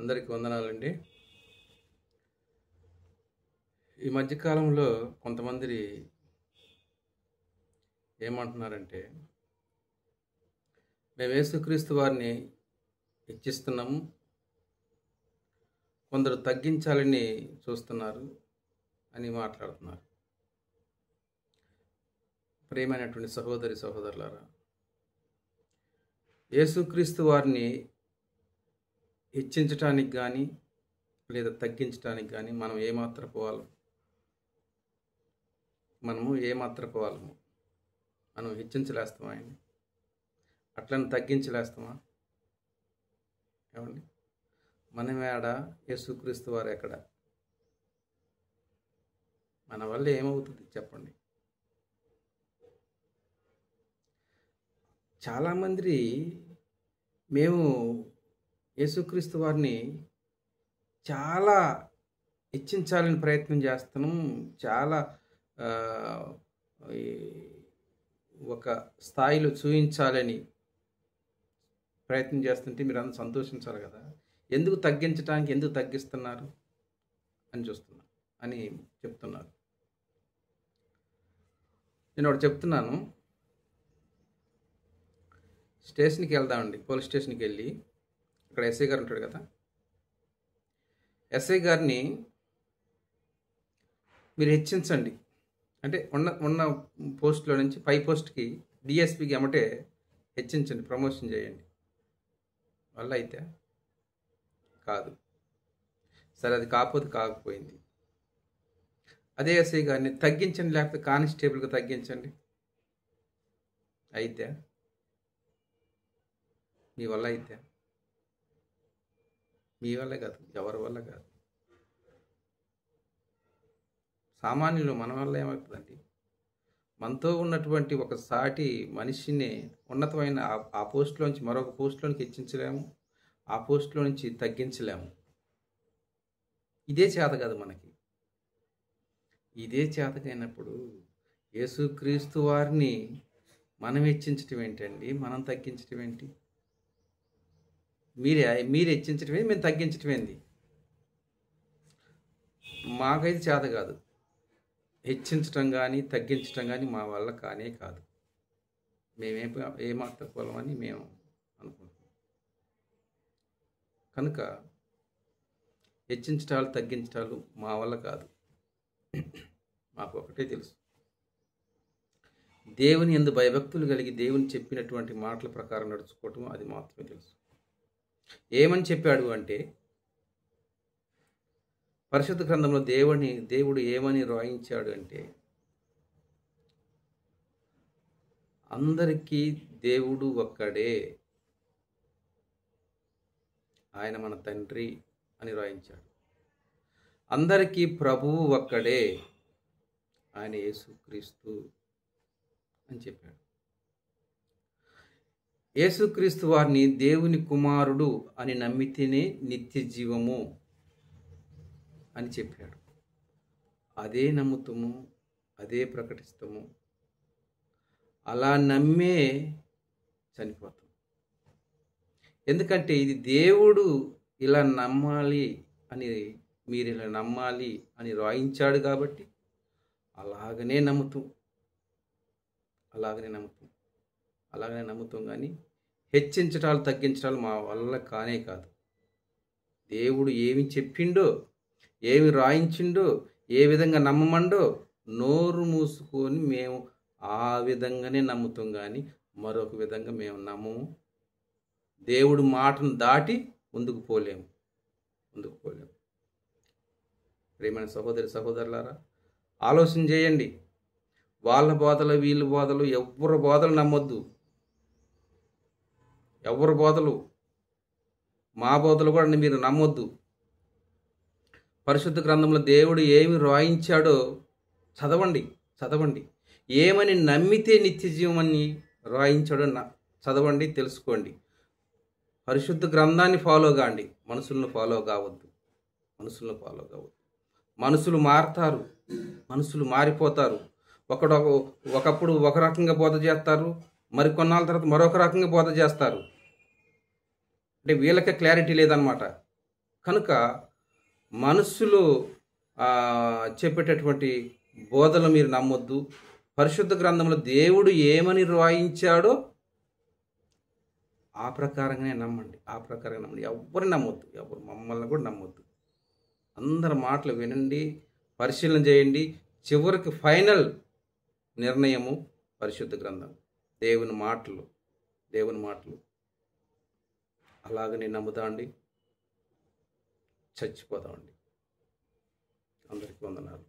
అందరికీ వందనాలండి. ఈ మధ్యకాలంలో కొంతమంది ఏమంటున్నారంటే, మేము యేసుక్రీస్తు వారిని హెచ్చిస్తున్నాము, కొందరు తగ్గించాలని చూస్తున్నారు అని మాట్లాడుతున్నారు. ప్రియమైనటువంటి సహోదరి సహోదరులారా, యేసుక్రీస్తు వారిని హెచ్చించటానికి కానీ లేదా తగ్గించడానికి కానీ మనము ఏమాత్రపు వాళ్ళము? మనం హెచ్చించలేస్తామా ఆయన్ని? అట్లని తగ్గించలేస్తామా? ఏమండి, మనమేడ, యేసుక్రీస్తు వారు ఎక్కడ? మన వల్ల ఏమవుతుంది చెప్పండి? చాలామంది మేము యేసుక్రీస్తు వారిని చాలా హెచ్చించాలని ప్రయత్నం చేస్తున్నాం, చాలా ఒక స్థాయిలో చూపించాలని ప్రయత్నం చేస్తుంటే మీరు అందరూ సంతోషించాలి కదా. ఎందుకు తగ్గించడానికి, ఎందుకు తగ్గిస్తున్నారు అని చెప్తున్నారు. నేను ఒకటి చెప్తున్నాను. స్టేషన్కి వెళ్దామండి, పోలీస్ స్టేషన్కి వెళ్ళి ఇక్కడ ఎస్ఐ గారు ఉంటాడు కదా, ఎస్ఐ గారిని మీరు హెచ్చించండి అంటే ఉన్న పోస్ట్లో నుంచి పై పోస్ట్కి డిఎస్పీకి ఎమ్మటే హెచ్చించండి, ప్రమోషన్ చేయండి. వల్ల అయితే కాదు. సరే, అది కాకపోయింది. అదే ఎస్ఐ గారిని తగ్గించండి, లేకపోతే కానిస్టేబుల్గా తగ్గించండి. అయితే మీ వల్ల అయితే? మీ వల్ల కాదు, ఎవరి వల్ల కాదు. సామాన్యులు మన వల్ల ఏమవుతుందండి? మనతో ఉన్నటువంటి ఒక సాటి మనిషిని ఉన్నతమైన ఆ పోస్టులోంచి మరొక పోస్టులోనికి హెచ్చించలేము, ఆ పోస్టులో నుంచి తగ్గించలేము. ఇదే చేత కాదు మనకి. ఇదే చేతకైనప్పుడు యేసుక్రీస్తు వారిని మనం హెచ్చించటం ఏంటండి? మనం తగ్గించటం ఏంటి? మీరు హెచ్చించటమే, మేము తగ్గించటం ఏంది? మాకైతే చేత కాదు. హెచ్చించటం కానీ తగ్గించటం కానీ మా వల్ల కానే కాదు. ఏమాత్రం కులమని మేము అనుకుంటున్నాం. కనుక హెచ్చించటాలు తగ్గించటాలు మా వల్ల కాదు. మాకు ఒకటే తెలుసు, దేవుని యందు భయభక్తులు కలిగి దేవుని చెప్పినటువంటి మాటల ప్రకారం నడుచుకోవటం, అది మాత్రమే తెలుసు. ఏమని చెప్పాడు అంటే, పరిశుద్ధ గ్రంథంలో దేవుడు ఏమని రాయించాడు అంటే, అందరికీ దేవుడు ఒక్కడే, ఆయన మన తండ్రి అని రాయించాడు. అందరికీ ప్రభువు ఒక్కడే, ఆయన యేసుక్రీస్తు అని చెప్పాడు. యేసుక్రీస్తు వారిని దేవుని కుమారుడు అని నమ్మితేనే నిత్య జీవము అని చెప్పాడు. అదే నమ్ముతాము, అదే ప్రకటిస్తాము, అలా నమ్మే చనిపోతాం. ఎందుకంటే ఇది దేవుడు ఇలా నమ్మాలి అని, మీరు ఇలా నమ్మాలి అని రాయించాడు కాబట్టి అలాగనే నమ్ముతాం కానీ హెచ్చించటాలు తగ్గించటాలు మా వల్ల కానే కాదు. దేవుడు ఏమి చెప్పిండో, ఏమి రాయించిండో, ఏ విధంగా నమ్మమండో నోరు మూసుకొని మేము ఆ విధంగానే నమ్ముతాం కానీ మరొక విధంగా మేము నమ్మము. దేవుడు మాటను దాటి ముందుకు పోలేము. ప్రియమైన సహోదరి సహోదరులారా, ఆలోచన చేయండి. వాళ్ళ బోధలు, వీళ్ళ బోధలు, ఎవరి బోధలు నమ్మొద్దు. ఎవరి బోధలు, మా బోధలు కూడా మీరు నమ్మొద్దు. పరిశుద్ధ గ్రంథంలో దేవుడు ఏమి రాయించాడో చదవండి. ఏమని నమ్మితే నిత్య జీవమని రాయించాడో చదవండి, తెలుసుకోండి. పరిశుద్ధ గ్రంథాన్ని ఫాలో కాండి, మనుషులను ఫాలో కావద్దు. మనుషులు మారుతారు, మనుషులు మారిపోతారు. ఒకప్పుడు ఒక రకంగా బోధ చేస్తారు, మరికొన్నాళ్ళ తర్వాత మరొక రకంగా బోధ చేస్తారు. అంటే వీళ్ళకే క్లారిటీ లేదనమాట. కనుక మనుషులు చెప్పేటటువంటి బోధలు మీరు నమ్మొద్దు. పరిశుద్ధ గ్రంథంలో దేవుడు ఏమని రాయించాడో ఆ ప్రకారంగానే నమ్మండి. ఆ ప్రకారంగా నమ్మండి. ఎవరిని నమ్మొద్దు, ఎవరు మమ్మల్ని కూడా నమ్మొద్దు. అందరి మాటలు వినండి, పరిశీలన చేయండి. చివరికి ఫైనల్ నిర్ణయము పరిశుద్ధ గ్రంథం, దేవుని మాటలు. అలాగనే నమ్ముదాండి, చచ్చిపోదామండి. అందరికీ వందనాలు.